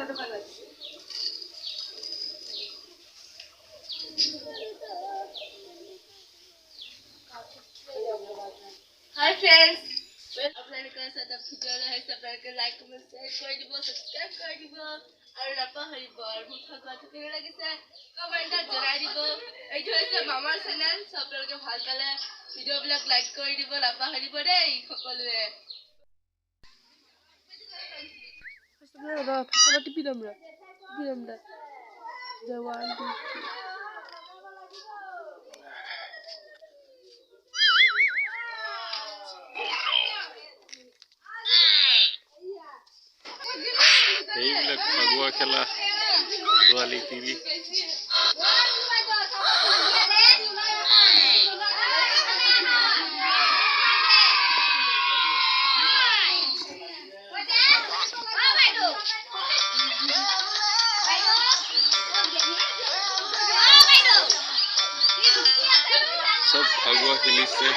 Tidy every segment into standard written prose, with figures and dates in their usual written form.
Hi friends, আপনাদেৰ কাছে একটা video হয়েছে আপনাদেৰকে লাইক কমেন্ট শেয়াৰ কৰে দিব সাবস্ক্ৰাইব কৰে দিব আৰ নাপাহৰিব আৰ মুখত কথা কেনে লাগিছে কমেন্টত জনাই দিব এইটো হৈছে মামাৰ চেনেল সব আপোনালোকে ভাল পালে ভিডিওবিলাক লাইক কৰি দিব নাপাহৰিব দেই সকলোৱে থাকা টিপি দামৰা দেৱাল এইবিলাক ফাগুৱা খেলা ছোৱালী টিভি সব ফাগুৱা খেলিছে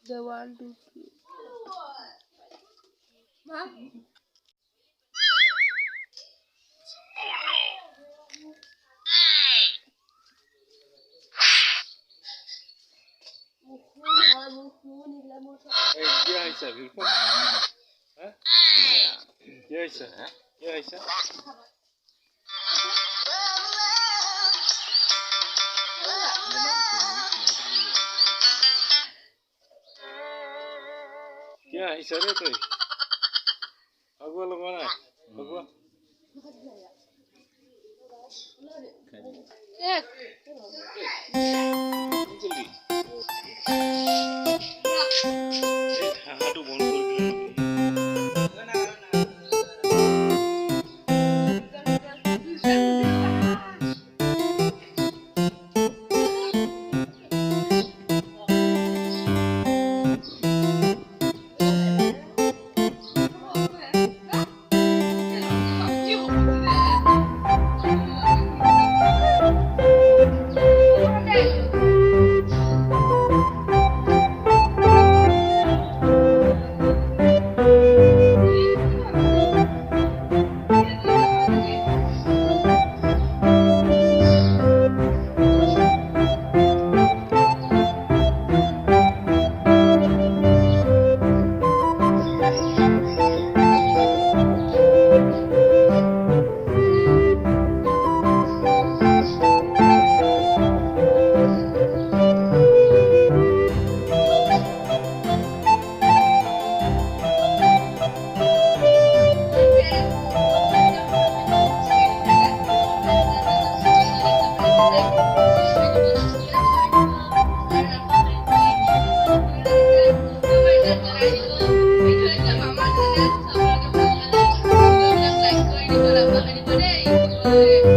The one, two, three. Mom? क्या है सर बिल्कुल हैं क्या है सर क्या है सर क्या है सर तो अगवा लगवाना है अगवा एक जल्दी हाथू बंद कर Hey!